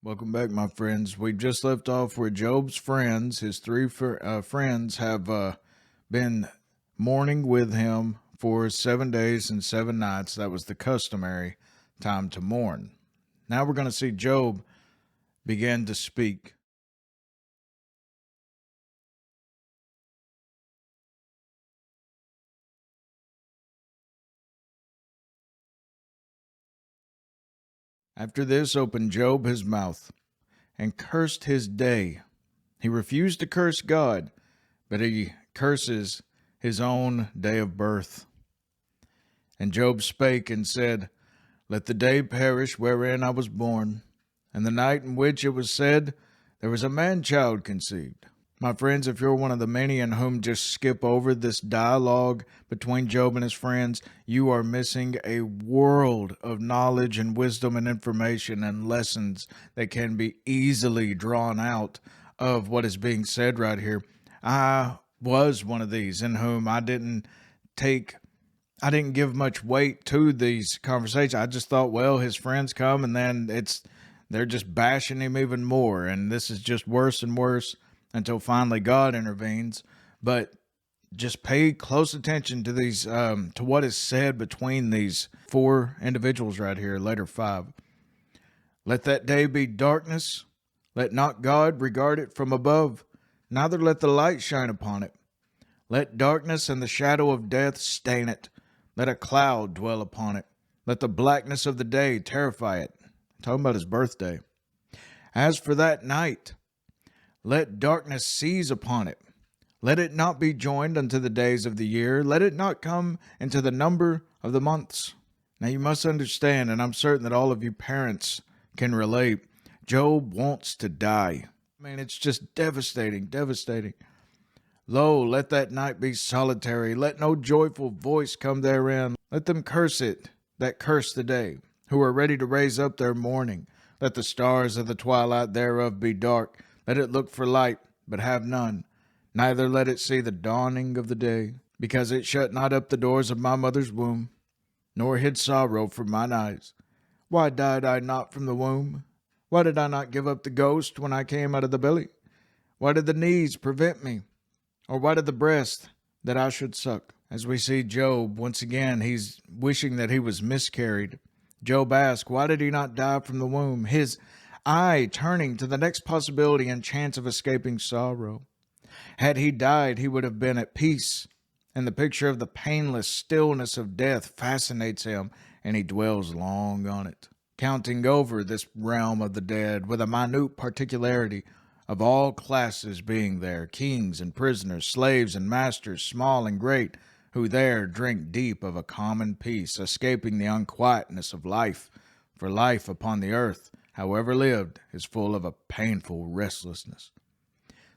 Welcome back, my friends. We just left off where Job's friends, his three friends, have been mourning with him for 7 days and 7 nights. That was the customary time to mourn. Now we're going to see Job begin to speak. After this opened Job his mouth and cursed his day. He refused to curse God, but he curses his own day of birth. And Job spake and said, Let the day perish wherein I was born, and the night in which it was said, There was a man-child conceived. My friends, if you're one of the many in whom just skip over this dialogue between Job and his friends, you are missing a world of knowledge and wisdom and information and lessons that can be easily drawn out of what is being said right here. I was one of these in whom I didn't give much weight to these conversations. I just thought, well, his friends come and then they're just bashing him even more, and this is just worse and worse until finally God intervenes. But just pay close attention to these, to what is said between these four individuals right here, later five. Let that day be darkness. Let not God regard it from above, neither let the light shine upon it. Let darkness and the shadow of death stain it. Let a cloud dwell upon it. Let the blackness of the day terrify it. I'm talking about his birthday. As for that night, let darkness seize upon it. Let it not be joined unto the days of the year. Let it not come into the number of the months. Now you must understand, and I'm certain that all of you parents can relate, Job wants to die. I mean, it's just devastating. Lo, let that night be solitary. Let no joyful voice come therein. Let them curse it that curse the day, who are ready to raise up their mourning. Let the stars of the twilight thereof be dark. Let it look for light, but have none. Neither let it see the dawning of the day, because it shut not up the doors of my mother's womb, nor hid sorrow from mine eyes. Why died I not from the womb? Why did I not give up the ghost when I came out of the belly? Why did the knees prevent me? Or why did the breast that I should suck? As we see Job, once again, he's wishing that he was miscarried. Job asks, why did he not die from the womb? His eye turning to the next possibility and chance of escaping sorrow. Had he died, he would have been at peace, and the picture of the painless stillness of death fascinates him, and he dwells long on it, counting over this realm of the dead with a minute particularity of all classes being there, kings and prisoners, slaves and masters, small and great, who there drink deep of a common peace, escaping the unquietness of life, for life upon the earth, however lived, is full of a painful restlessness.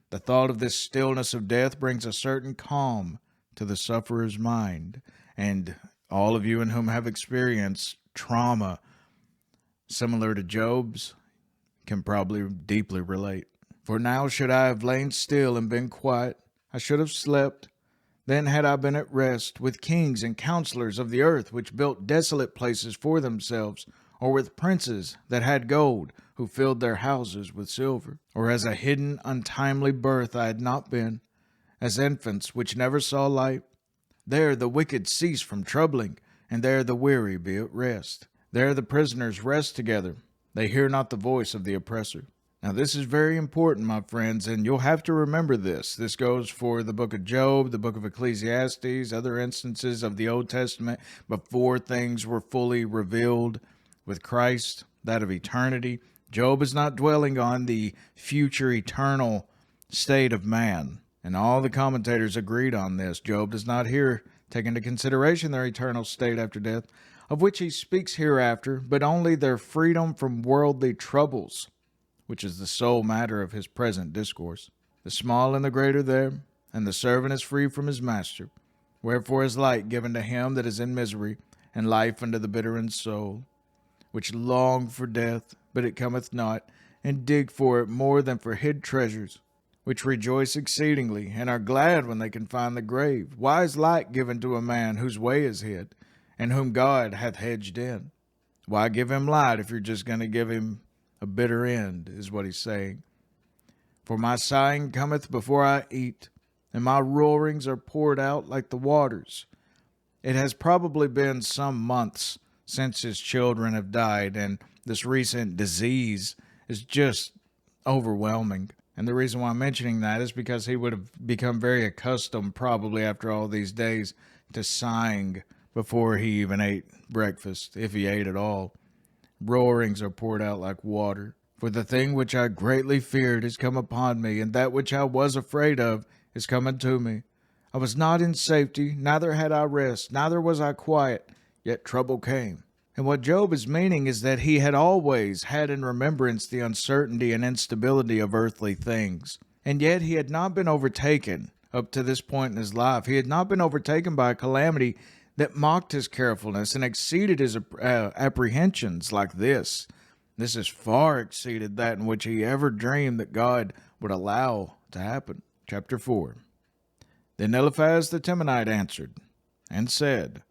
The thought of this stillness of death brings a certain calm to the sufferer's mind, and all of you in whom have experienced trauma similar to Job's can probably deeply relate. For now should I have lain still and been quiet, I should have slept. Then had I been at rest with kings and counselors of the earth, which built desolate places for themselves, or with princes that had gold, who filled their houses with silver. Or as a hidden, untimely birth I had not been, as infants which never saw light. There the wicked cease from troubling, and there the weary be at rest. There the prisoners rest together. They hear not the voice of the oppressor. Now this is very important, my friends, and you'll have to remember this. This goes for the book of Job, the book of Ecclesiastes, other instances of the Old Testament before things were fully revealed with Christ, that of eternity. Job is not dwelling on the future eternal state of man, and all the commentators agreed on this. Job does not here take into consideration their eternal state after death, of which he speaks hereafter, but only their freedom from worldly troubles, which is the sole matter of his present discourse. The small and the great are there, and the servant is free from his master. Wherefore is light given to him that is in misery, and life unto the bitter in soul, which long for death, but it cometh not, and dig for it more than for hid treasures, which rejoice exceedingly, and are glad when they can find the grave. Why is light given to a man whose way is hid, and whom God hath hedged in? Why give him light if you're just going to give him a bitter end, is what he's saying. For my sighing cometh before I eat, and my roarings are poured out like the waters. It has probably been some months since his children have died, and this recent disease is just overwhelming. And the reason why I'm mentioning that is because he would have become very accustomed, probably after all these days, to sighing before he even ate breakfast, if he ate at all. Roarings are poured out like water. For the thing which I greatly feared is come upon me, and that which I was afraid of is come unto me. I was not in safety, neither had I rest, neither was I quiet, yet trouble came. And what Job is meaning is that he had always had in remembrance the uncertainty and instability of earthly things. And yet he had not been overtaken up to this point in his life. He had not been overtaken by a calamity that mocked his carefulness and exceeded his apprehensions like this. This has far exceeded that in which he ever dreamed that God would allow to happen. Chapter 4. Then Eliphaz the Temanite answered and said,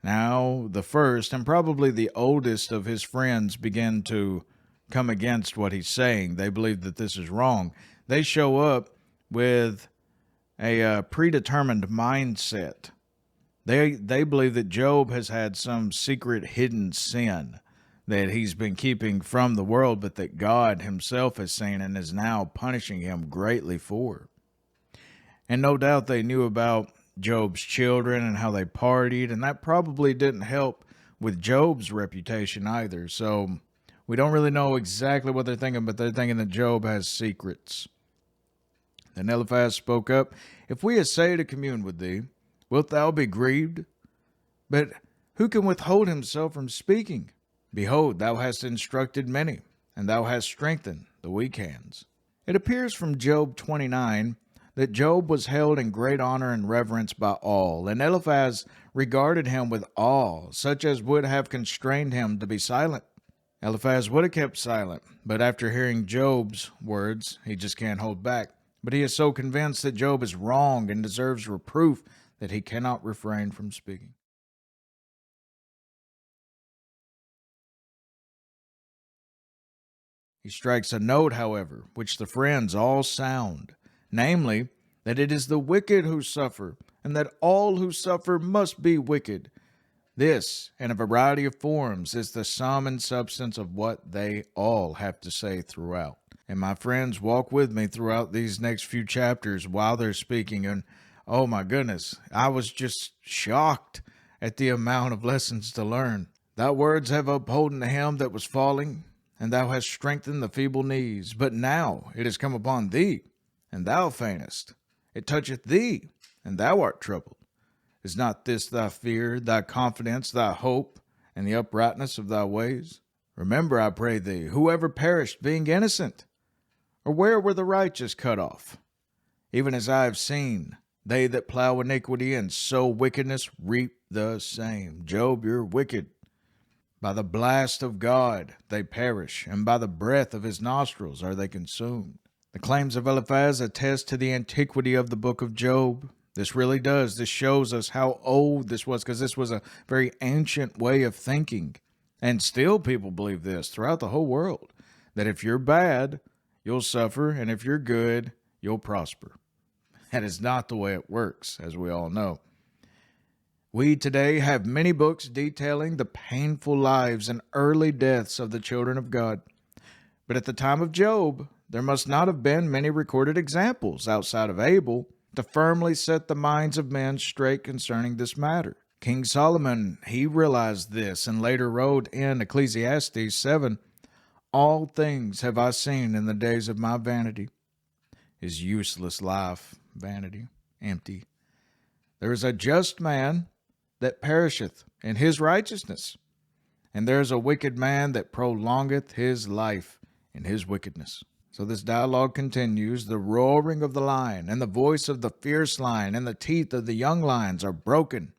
now the first and probably the oldest of his friends begin to come against what he's saying. They believe that this is wrong. They show up with a predetermined mindset. They believe that Job has had some secret hidden sin that he's been keeping from the world, but that God himself has seen and is now punishing him greatly for. And no doubt they knew about Job's children and how they partied, and that probably didn't help with Job's reputation either. So we don't really know exactly what they're thinking, but they're thinking that Job has secrets. Then Eliphaz spoke up, if we essay to commune with thee, wilt thou be grieved? But who can withhold himself from speaking? Behold, thou hast instructed many, and thou hast strengthened the weak hands. It appears from Job 29 that Job was held in great honor and reverence by all, and Eliphaz regarded him with awe, such as would have constrained him to be silent. Eliphaz would have kept silent, but after hearing Job's words, he just can't hold back. But he is so convinced that Job is wrong and deserves reproof that he cannot refrain from speaking. He strikes a note, however, which the friends all sound, namely, that it is the wicked who suffer, and that all who suffer must be wicked. This, in a variety of forms, is the sum and substance of what they all have to say throughout. And my friends, walk with me throughout these next few chapters while they're speaking, and oh my goodness, I was just shocked at the amount of lessons to learn. Thy words have upholden him that was falling, and thou hast strengthened the feeble knees. But now it is come upon thee, and thou faintest. It toucheth thee, and thou art troubled. Is not this thy fear, thy confidence, thy hope, and the uprightness of thy ways? Remember, I pray thee, whoever perished being innocent, or where were the righteous cut off? Even as I have seen, they that plow iniquity and sow wickedness reap the same. Job, you're wicked. By the blast of God they perish, and by the breath of his nostrils are they consumed. The claims of Eliphaz attest to the antiquity of the book of Job. This really does. This shows us how old this was, because this was a very ancient way of thinking. And still people believe this throughout the whole world, that if you're bad, you'll suffer, and if you're good, you'll prosper. That is not the way it works, as we all know. We today have many books detailing the painful lives and early deaths of the children of God. But at the time of Job, there must not have been many recorded examples outside of Abel to firmly set the minds of men straight concerning this matter. King Solomon, he realized this and later wrote in Ecclesiastes 7, all things have I seen in the days of my vanity. His useless life, vanity, empty. There is a just man that perisheth in his righteousness, and there is a wicked man that prolongeth his life in his wickedness. So this dialogue continues. The roaring of the lion and the voice of the fierce lion and the teeth of the young lions are broken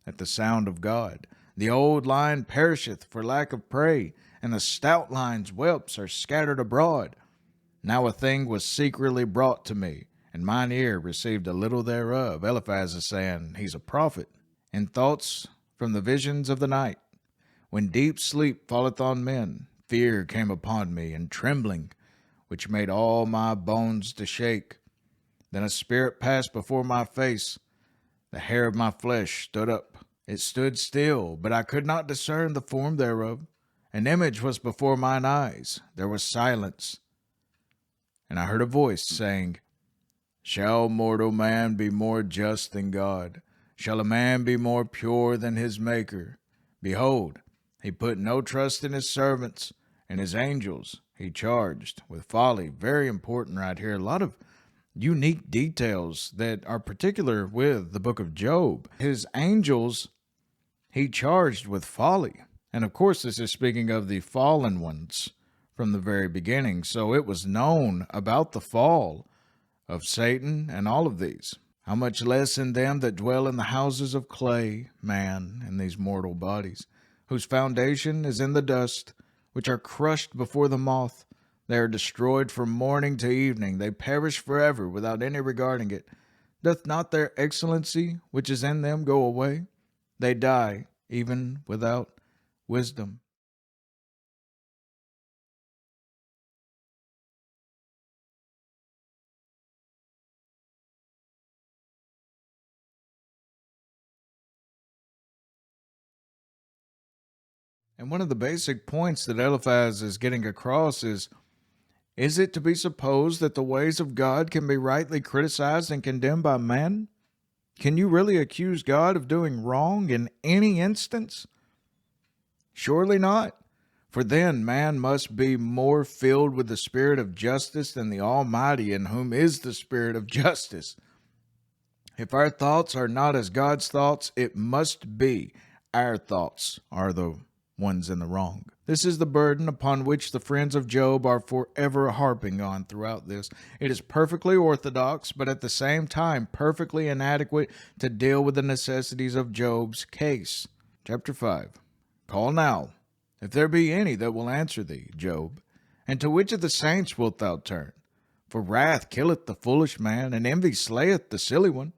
at the sound of God. The old lion perisheth for lack of prey, and the stout lion's whelps are scattered abroad. Now a thing was secretly brought to me, and mine ear received a little thereof. Eliphaz is saying he's a prophet. In thoughts from the visions of the night, when deep sleep falleth on men, Fear came upon me, and trembling, which made all my bones to shake. Then a spirit passed before my face. The hair of my flesh stood up. It stood still, but I could not discern the form thereof. An image was before mine eyes. There was silence. And I heard a voice saying, Shall mortal man be more just than God? Shall a man be more pure than his Maker? Behold, he put no trust in his servants, and his angels he charged with folly. Very important right here. A lot of unique details that are particular with the book of Job. His angels he charged with folly. And of course, this is speaking of the fallen ones from the very beginning. So it was known about the fall of Satan and all of these. How much less in them that dwell in the houses of clay, man, in these mortal bodies, whose foundation is in the dust, which are crushed before the moth. They are destroyed from morning to evening. They perish forever without any regarding it. Doth not their excellency, which is in them, go away? They die, even without wisdom. And one of the basic points that Eliphaz is getting across is it to be supposed that the ways of God can be rightly criticized and condemned by man? Can you really accuse God of doing wrong in any instance? Surely not. For then man must be more filled with the spirit of justice than the Almighty, in whom is the spirit of justice. If our thoughts are not as God's thoughts, it must be our thoughts are the ones in the wrong. This is the burden upon which the friends of Job are forever harping on throughout this. It is perfectly orthodox, but at the same time perfectly inadequate to deal with the necessities of Job's case. Chapter 5. Call now, if there be any that will answer thee, Job. And to which of the saints wilt thou turn? For wrath killeth the foolish man, and envy slayeth the silly one.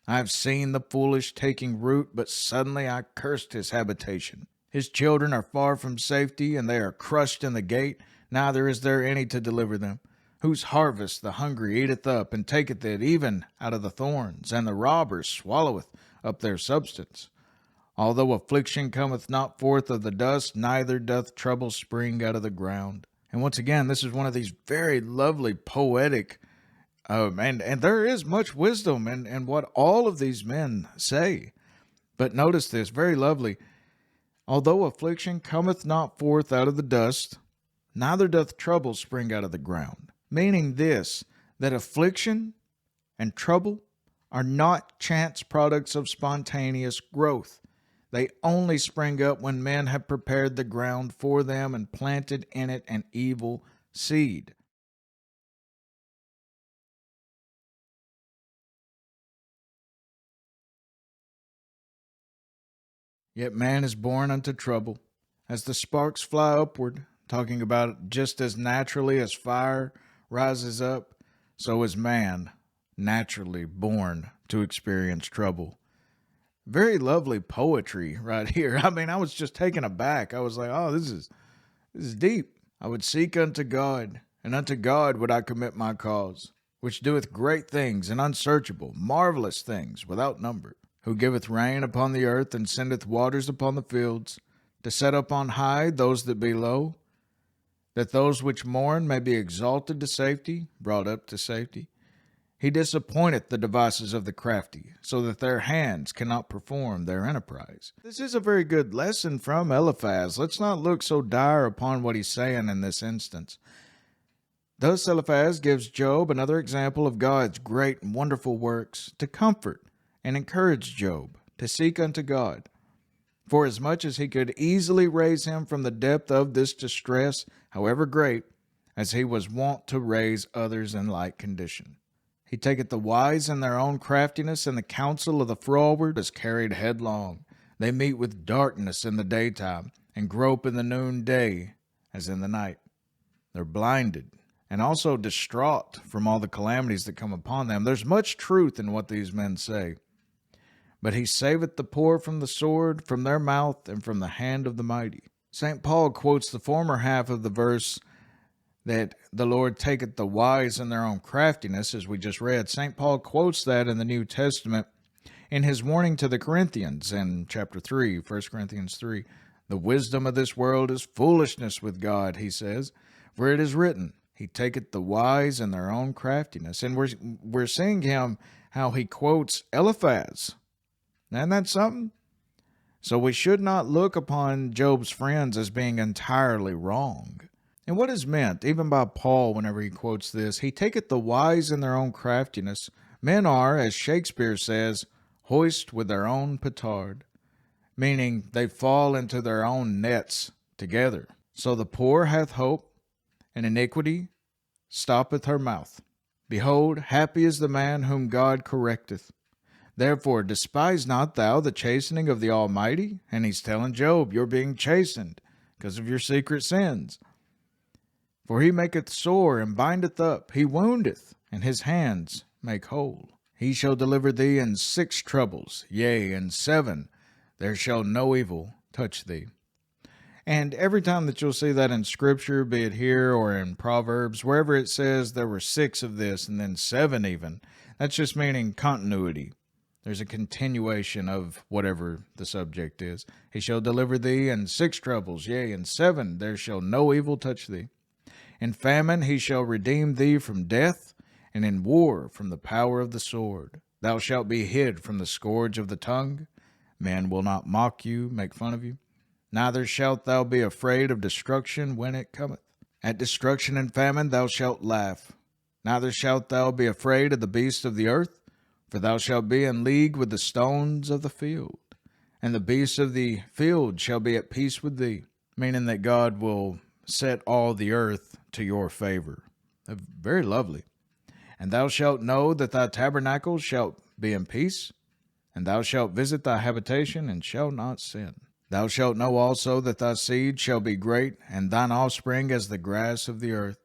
I have seen the foolish taking root, but suddenly I cursed his habitation. His children are far from safety, and they are crushed in the gate, neither is there any to deliver them. Whose harvest the hungry eateth up, and taketh it even out of the thorns, and the robber swalloweth up their substance. Although affliction cometh not forth of the dust, neither doth trouble spring out of the ground. And once again, this is one of these very lovely poetic, and there is much wisdom in what all of these men say. But notice this, very lovely. Although affliction cometh not forth out of the dust, neither doth trouble spring out of the ground. Meaning this, that affliction and trouble are not chance products of spontaneous growth. They only spring up when men have prepared the ground for them and planted in it an evil seed. Yet man is born unto trouble. As the sparks fly upward, talking about just as naturally as fire rises up, so is man naturally born to experience trouble. Very lovely poetry right here. I mean, I was just taken aback. I was like, oh, this is deep. I would seek unto God, and unto God would I commit my cause, which doeth great things and unsearchable, marvelous things without number, who giveth rain upon the earth and sendeth waters upon the fields, to set up on high those that be low, that those which mourn may be exalted to safety, brought up to safety. He disappointeth the devices of the crafty, so that their hands cannot perform their enterprise. This is a very good lesson from Eliphaz. Let's not look so dire upon what he's saying in this instance. Thus Eliphaz gives Job another example of God's great and wonderful works to comfort and encourage Job to seek unto God, forasmuch as he could easily raise him from the depth of this distress, however great, as he was wont to raise others in like condition. He taketh the wise in their own craftiness, and the counsel of the froward is carried headlong. They meet with darkness in the daytime, and grope in the noonday as in the night. They're blinded, and also distraught from all the calamities that come upon them. There's much truth in what these men say. But he saveth the poor from the sword, from their mouth, and from the hand of the mighty. St. Paul quotes the former half of the verse that the Lord taketh the wise in their own craftiness, as we just read. St. Paul quotes that in the New Testament in his warning to the Corinthians in chapter 3, 1 Corinthians 3. The wisdom of this world is foolishness with God, he says, for it is written, He taketh the wise in their own craftiness. And we're seeing him how he quotes Eliphaz. Isn't that something? So we should not look upon Job's friends as being entirely wrong. And what is meant, even by Paul, whenever he quotes this, he taketh the wise in their own craftiness. Men are, as Shakespeare says, hoist with their own petard, meaning they fall into their own nets together. So the poor hath hope, and iniquity stoppeth her mouth. Behold, happy is the man whom God correcteth. Therefore despise not thou the chastening of the Almighty. And he's telling Job, you're being chastened because of your secret sins. For he maketh sore and bindeth up. He woundeth, and his hands make whole. He shall deliver thee in 6 troubles, yea, in 7 there shall no evil touch thee. And every time that you'll see that in Scripture, be it here or in Proverbs, wherever it says there were 6 of this and then 7 even, that's just meaning continuity. There's a continuation of whatever the subject is. He shall deliver thee in 6 troubles, yea, in 7 there shall no evil touch thee. In famine he shall redeem thee from death, and in war from the power of the sword. Thou shalt be hid from the scourge of the tongue. Men will not mock you, make fun of you. Neither shalt thou be afraid of destruction when it cometh. At destruction and famine thou shalt laugh. Neither shalt thou be afraid of the beasts of the earth, for thou shalt be in league with the stones of the field. And the beasts of the field shall be at peace with thee, meaning that God will set all the earth to your favor. Very lovely. And thou shalt know that thy tabernacle shalt be in peace, and thou shalt visit thy habitation, and shalt not sin. Thou shalt know also that thy seed shall be great, and thine offspring as the grass of the earth.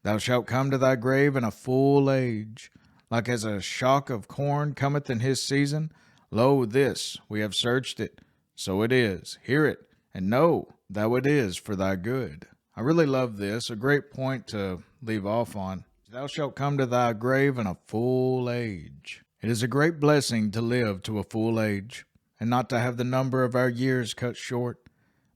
Thou shalt come to thy grave in a full age, like as a shock of corn cometh in his season. Lo, this, we have searched it, so it is. Hear it, and know thou it is for thy good. I really love this, a great point to leave off on. Thou shalt come to thy grave in a full age. It is a great blessing to live to a full age, and not to have the number of our years cut short.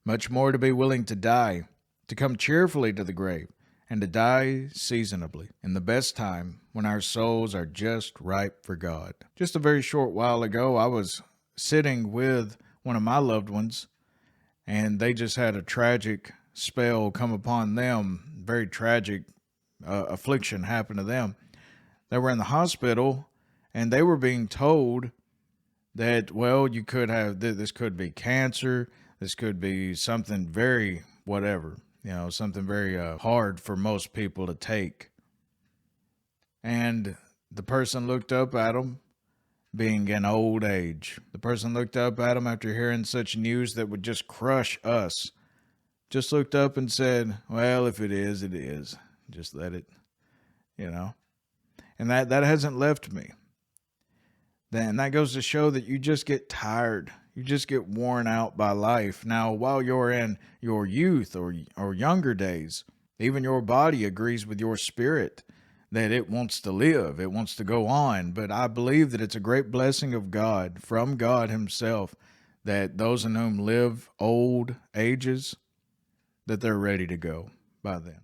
Much more to be willing to die, to come cheerfully to the grave, and to die seasonably, in the best time, when our souls are just ripe for God. Just a very short while ago, I was sitting with one of my loved ones, and they just had a tragic spell come upon them, very tragic affliction happened to them. They were in the hospital, and they were being told that, well, you could have, this could be cancer, this could be something very whatever, something very hard for most people to take. And the person looked up at them, being in old age. The person looked up at them after hearing such news that would just crush us. Just looked up and said, well, if it is, it is. Just let it, And that hasn't left me. Then that goes to show that you just get tired. You just get worn out by life. Now, while you're in your youth or younger days, even your body agrees with your spirit that it wants to live. It wants to go on. But I believe that it's a great blessing of God, from God himself, that those in whom live old ages, that they're ready to go by then.